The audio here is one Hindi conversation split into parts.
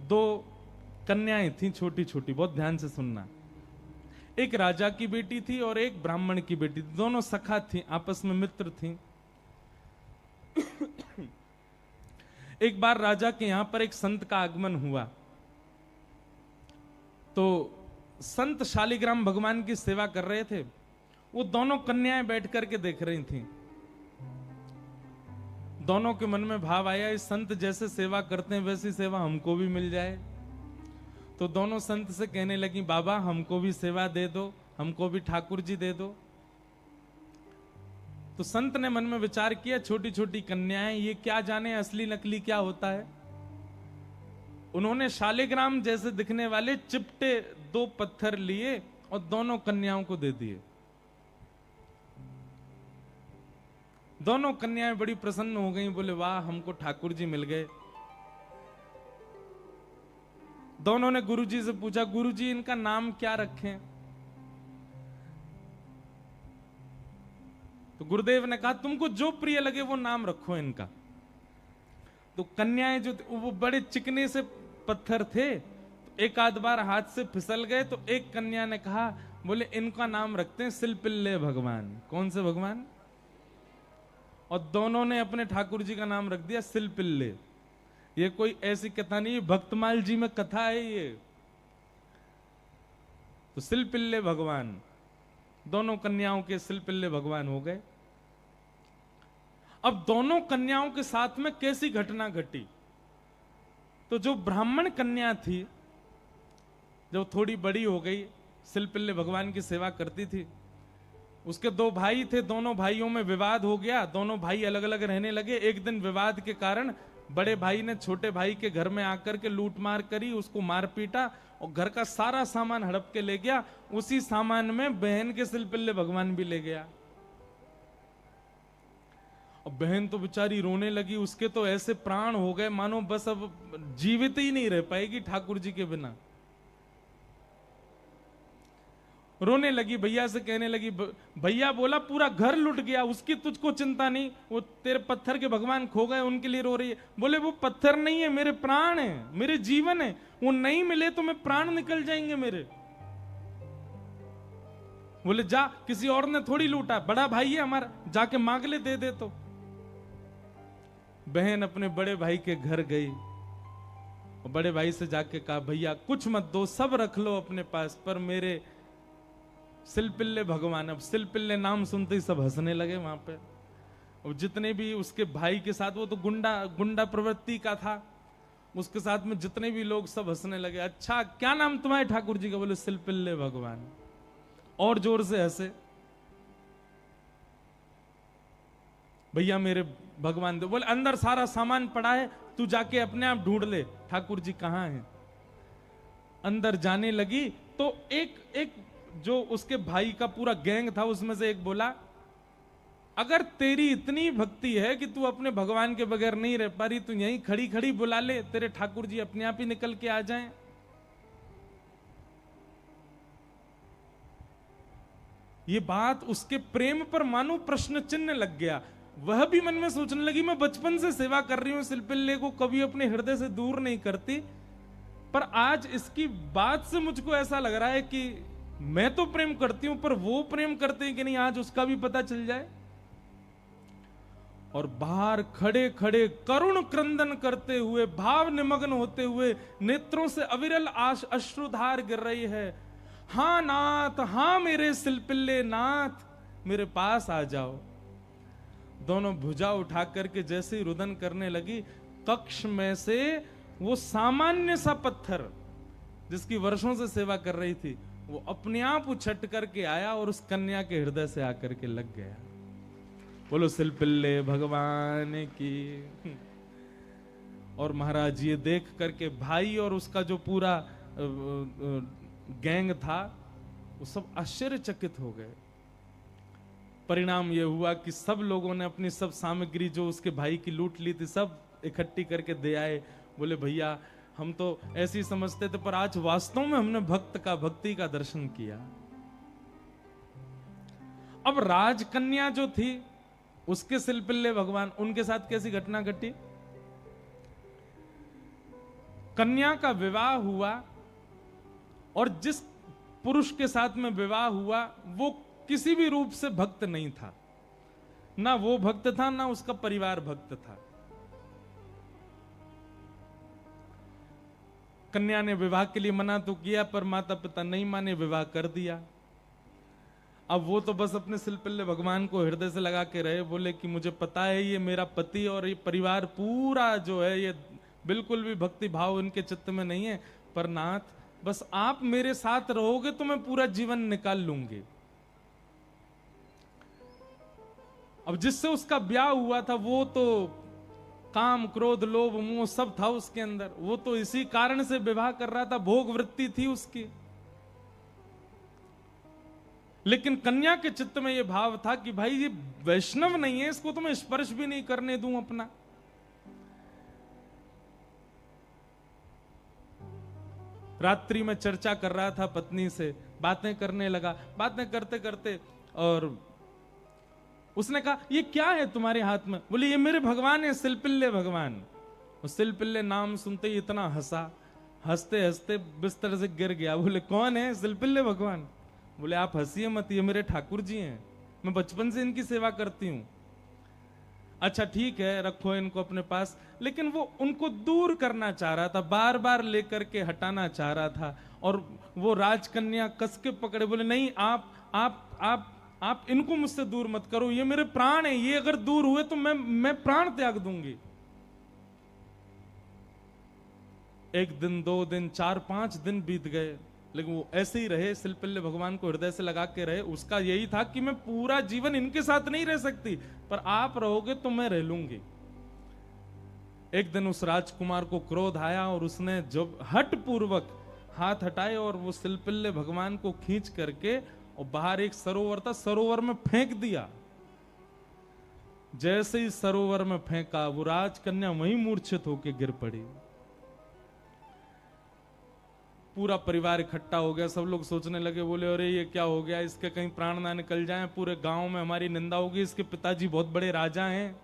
दो कन्याएं थीं छोटी छोटी, बहुत ध्यान से सुनना। एक राजा की बेटी थी और एक ब्राह्मण की बेटी थी, दोनों सखा थीं, आपस में मित्र थीं। एक बार राजा के यहां पर एक संत का आगमन हुआ, तो संत शालिग्राम भगवान की सेवा कर रहे थे। वो दोनों कन्याएं बैठ करके देख रही थीं। दोनों के मन में भाव आया, इस संत जैसे सेवा करते हैं वैसी सेवा हमको भी मिल जाए। तो दोनों संत से कहने लगी, बाबा हमको भी सेवा दे दो, हमको भी ठाकुर जी दे दो। तो संत ने मन में विचार किया, छोटी छोटी कन्याएं, ये क्या जाने असली नकली क्या होता है। उन्होंने शालिग्राम जैसे दिखने वाले चिपटे 2 पत्थर लिए और दोनों कन्याओं को दे दिए। दोनों कन्याएं बड़ी प्रसन्न हो गईं, बोले वाह हमको ठाकुर जी मिल गए। दोनों ने गुरुजी से पूछा, गुरुजी इनका नाम क्या रखें? तो गुरुदेव ने कहा, तुमको जो प्रिय लगे वो नाम रखो इनका। तो कन्याएं जो वो बड़े चिकने से पत्थर थे, तो एक आध बार हाथ से फिसल गए। तो एक कन्या ने कहा, बोले इनका नाम रखते हैं सिलपिल्ले भगवान। कौन से भगवान? और दोनों ने अपने ठाकुर जी का नाम रख दिया सिलपिल्ले। ये कोई ऐसी कथा नहीं, भक्तमाल जी में कथा है ये। तो सिलपिल्ले भगवान, दोनों कन्याओं के सिलपिल्ले भगवान हो गए। अब दोनों कन्याओं के साथ में कैसी घटना घटी? तो जो ब्राह्मण कन्या थी, जो थोड़ी बड़ी हो गई, सिलपिल्ले भगवान की सेवा करती थी, उसके 2 भाई थे, दोनों भाइयों में विवाद हो गया, दोनों भाई अलग अलग रहने लगे। एक दिन विवाद के कारण बड़े भाई ने छोटे भाई के घर में आकर के लूट मार करी, उसको मार पीटा और घर का सारा सामान हड़प के ले गया। उसी सामान में बहन के सिलपिल्ले भगवान भी ले गया। और बहन तो बेचारी रोने लगी, उसके तो ऐसे प्राण हो गए मानो बस अब जीवित ही नहीं रह पाएगी ठाकुर जी के बिना। रोने लगी, भैया से कहने लगी, भैया बोला पूरा घर लुट गया, उसकी तुझको चिंता नहीं, वो तेरे पत्थर के भगवान खो गए उनके लिए रो रही है। बोले वो पत्थर नहीं है, मेरे प्राण है, मेरे जीवन है, वो नहीं मिले तो मैं प्राण निकल जाएंगे मेरे। बोले जा, किसी और ने थोड़ी लूटा, बड़ा भाई है हमारा, जाके मांग ले, दे दे। तो बहन अपने बड़े भाई के घर गई और बड़े भाई से जाके कहा, भैया कुछ मत दो, सब रख लो अपने पास, पर मेरे सिलपिल्ले भगवान। अब सिलपिल्ले नाम सुनते ही सब हंसने लगे वहां पे। और जितने भी उसके भाई के साथ, वो तो गुंडा प्रवृत्ति का था, उसके साथ में जितने भी लोग सब हंसने लगे। अच्छा क्या नाम तुम्हारे ठाकुर जी का? बोले सिलपिल्ले भगवान। और जोर से हंसे। भैया मेरे भगवान दे। बोले अंदर सारा सामान पड़ा है, तू जाके अपने आप ढूंढ ले ठाकुर जी कहां हैं। अंदर जाने लगी तो एक जो उसके भाई का पूरा गैंग था, उसमें से एक बोला, अगर तेरी इतनी भक्ति है कि तू अपने भगवान के बगैर नहीं रह पा रही, तू यहीं खड़ी खड़ी बुला ले, तेरे ठाकुर जी अपने आप ही निकल के आ जाएं। ये बात उसके प्रेम पर मानो प्रश्न चिन्ह लग गया। वह भी मन में सोचने लगी, मैं बचपन से सेवा कर रही हूं, सिलपिल्ले को कभी अपने हृदय से दूर नहीं करती, पर आज इसकी बात से मुझको ऐसा लग रहा है कि मैं तो प्रेम करती हूं, पर वो प्रेम करते हैं कि नहीं, आज उसका भी पता चल जाए। और बाहर खड़े खड़े करुण क्रंदन करते हुए, भाव निमग्न होते हुए, नेत्रों से अविरल अश्रुधार गिर रही है। हां नाथ, हां मेरे सिलपिल्ले नाथ, मेरे पास आ जाओ। दोनों भुजा उठा करके जैसे ही रुदन करने लगी, कक्ष में से वो सामान्य सा पत्थर जिसकी वर्षों से सेवा कर रही थी, वो अपने आप उछट करके आया और उस कन्या के हृदय से आकर के लग गया। बोलो सिलपिल्ले भगवान की। और महाराज ये देख करके भाई और उसका जो पूरा गैंग था, वो सब आश्चर्यचकित हो गए। परिणाम यह हुआ कि सब लोगों ने अपनी सब सामग्री जो उसके भाई की लूट ली थी, सब इकट्ठी करके दे आए। बोले भैया हम तो ऐसे ही समझते थे, पर आज वास्तव में हमने भक्ति का दर्शन किया। अब राजकन्या जो थी, उसके सिलपिल्ले भगवान, उनके साथ कैसी घटना घटी? कन्या का विवाह हुआ और जिस पुरुष के साथ में विवाह हुआ वो किसी भी रूप से भक्त नहीं था, ना वो भक्त था ना उसका परिवार भक्त था। कन्या ने विवाह के लिए मना तो किया पर माता पिता नहीं माने, विवाह कर दिया। अब वो तो बस अपने सिलपिल्ले भगवान को हृदय से लगा के रहे, बोले कि मुझे पता है ये मेरा पति और ये परिवार पूरा जो है ये बिल्कुल भी भक्ति भाव इनके चित्त में नहीं है, पर नाथ बस आप मेरे साथ रहोगे तो मैं पूरा जीवन निकाल लूंगी। अब जिससे उसका ब्याह हुआ था वो तो काम क्रोध लोभ मोह सब था उसके अंदर, वो तो इसी कारण से विवाह कर रहा था, भोग वृत्ति थी उसकी। लेकिन कन्या के चित्त में ये भाव था कि भाई ये वैष्णव नहीं है, इसको तो मैं स्पर्श भी नहीं करने दूं अपना। रात्रि में चर्चा कर रहा था पत्नी से, बातें करने लगा, बातें करते करते और उसने कहा ये क्या है तुम्हारे हाथ में? बोले ये मेरे भगवान है, सिलपिल्ले भगवान। सिलपिल्ले नाम सुनते ही इतना हंसा, हंसते हंसते बिस्तर से गिर गया। बोले कौन है? सिलपिल्ले भगवान। बोले आप हंसिए मत, ये मेरे ठाकुर जी हैं, मैं बचपन से इनकी सेवा करती हूं। अच्छा ठीक है, रखो इनको अपने पास। लेकिन वो उनको दूर करना चाह रहा था, बार बार लेकर के हटाना चाह रहा था। और वो राजकन्या कस के पकड़े, बोले नहीं आप इनको मुझसे दूर मत करो, ये मेरे प्राण है, ये अगर दूर हुए तो मैं प्राण त्याग दूंगी। 1 दिन 2 दिन 4-5 दिन बीत गए, लेकिन वो ऐसे ही रहे, सिलपिल्ले भगवान को हृदय से लगा के रहे। उसका यही था कि मैं पूरा जीवन इनके साथ नहीं रह सकती, पर आप रहोगे तो मैं रह लूंगी। एक दिन उस राजकुमार को क्रोध आया और उसने जब हट पूर्वक हाथ हटाए और वो सिलपिल्ले भगवान को खींच करके और बाहर एक सरोवर था, सरोवर में फेंक दिया। जैसे ही सरोवर में फेंका वो राजकन्या वहीं मूर्छित होकर गिर पड़ी। पूरा परिवार इकट्ठा हो गया, सब लोग सोचने लगे, बोले अरे ये क्या हो गया, इसके कहीं प्राण ना निकल जाएं, पूरे गांव में हमारी निंदा होगी, इसके पिताजी बहुत बड़े राजा हैं,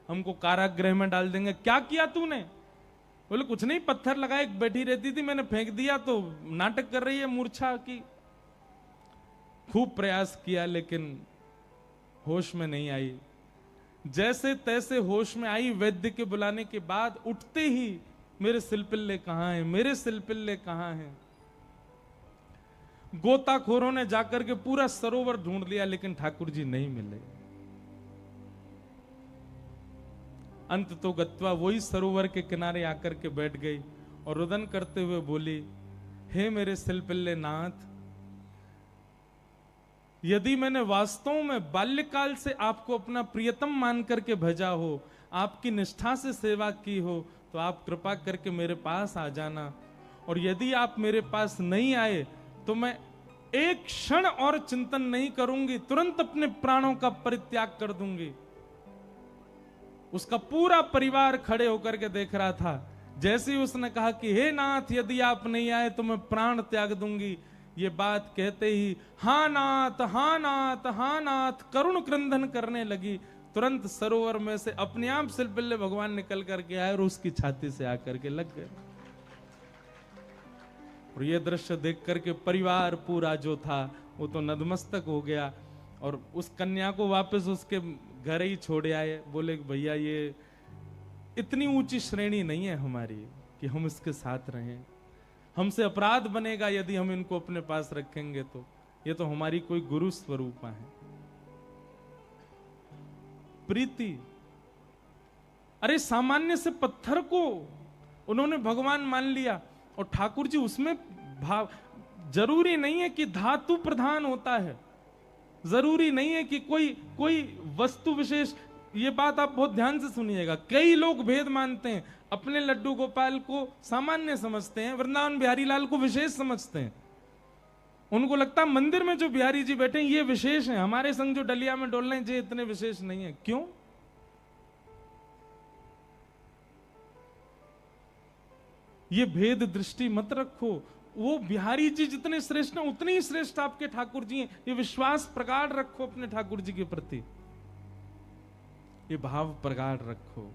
हमको कारागृह में डाल देंगे। क्या किया तूने? बोले कुछ नहीं, पत्थर लगाए, बैठी रहती थी, मैंने फेंक दिया तो नाटक कर रही है मूर्छा की। खूब प्रयास किया लेकिन होश में नहीं आई। जैसे तैसे होश में आई, वैद्य के बुलाने के बाद उठते ही मेरे सिलपिल्ले कहां हैं, मेरे सिलपिल्ले कहां हैं। गोताखोरों ने जाकर के पूरा सरोवर ढूंढ लिया लेकिन ठाकुर जी नहीं मिले। अंत तो गत्वा वही सरोवर के किनारे आकर के बैठ गई और रुदन करते हुए बोली, हे मेरे सिलपिल्ले नाथ, यदि मैंने वास्तव में बाल्यकाल से आपको अपना प्रियतम मान करके भेजा हो, आपकी निष्ठा से सेवा की हो, तो आप कृपा करके मेरे पास आ जाना। और यदि आप मेरे पास नहीं आए तो मैं एक क्षण और चिंतन नहीं करूंगी, तुरंत अपने प्राणों का परित्याग कर दूंगी। उसका पूरा परिवार खड़े होकर के देख रहा था। जैसे ही उसने कहा कि हे नाथ, यदि आप नहीं आए तो मैं प्राण त्याग दूंगी, ये बात कहते ही हाँ नाथ, हाँ नाथ, हाँ नाथ करुण क्रंदन करने लगी। तुरंत सरोवर में से अपने आप सिलपिल्ले भगवान निकल करके आए और उसकी छाती से आकर के लग गए। और ये दृश्य देख करके परिवार पूरा जो था वो तो नतमस्तक हो गया और उस कन्या को वापस उसके घर ही छोड़ आए। बोले भैया ये इतनी ऊंची श्रेणी नहीं है हमारी कि हम इसके साथ रहें, हमसे अपराध बनेगा यदि हम इनको अपने पास रखेंगे। तो ये तो हमारी कोई गुरु स्वरूपा है। प्रीति, अरे सामान्य से पत्थर को उन्होंने भगवान मान लिया और ठाकुर जी उसमें भाव। जरूरी नहीं है कि धातु प्रधान होता है, जरूरी नहीं है कि कोई वस्तु विशेष। ये बात आप बहुत ध्यान से सुनिएगा। कई लोग भेद मानते हैं, अपने लड्डू गोपाल को सामान्य समझते हैं, वृंदावन बिहारी लाल को विशेष समझते हैं। उनको लगता है मंदिर में जो बिहारी जी बैठे हैं ये विशेष हैं, हमारे संग जो डलिया में डोल रहे हैं ये इतने विशेष नहीं है। क्यों? ये भेद दृष्टि मत रखो। वो बिहारी जी जितने श्रेष्ठ हैं उतने ही श्रेष्ठ आपके ठाकुर जी हैं। ये विश्वास प्रगाढ़ रखो अपने ठाकुर जी के प्रति, ये भाव प्रगाढ़ रखो।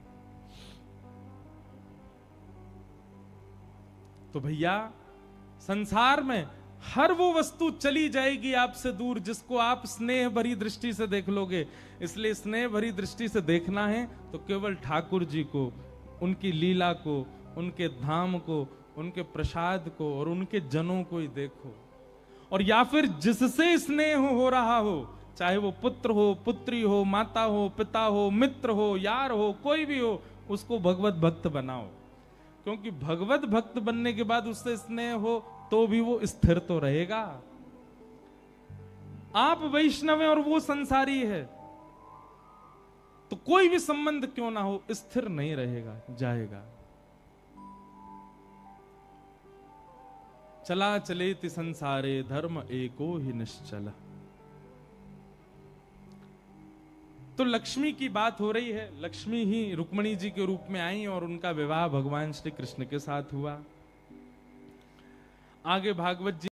तो भैया संसार में हर वो वस्तु चली जाएगी आपसे दूर जिसको आप स्नेह भरी दृष्टि से देख लोगे। इसलिए स्नेह भरी दृष्टि से देखना है तो केवल ठाकुर जी को, उनकी लीला को, उनके धाम को, उनके प्रसाद को और उनके जनों को ही देखो। और या फिर जिससे स्नेह हो रहा हो, चाहे वो पुत्र हो, पुत्री हो, माता हो, पिता हो, मित्र हो, यार हो, कोई भी हो, उसको भगवत भक्त बनाओ। क्योंकि भगवत भक्त बनने के बाद उससे स्नेह हो तो भी वो स्थिर तो रहेगा। आप वैष्णव हैं और वो संसारी है, तो कोई भी संबंध क्यों ना हो स्थिर नहीं रहेगा, जाएगा। चला चलेति संसारे धर्म एको ही निश्चल। तो लक्ष्मी की बात हो रही है। लक्ष्मी ही रुक्मिणी जी के रूप में आई और उनका विवाह भगवान श्री कृष्ण के साथ हुआ। आगे भागवत जी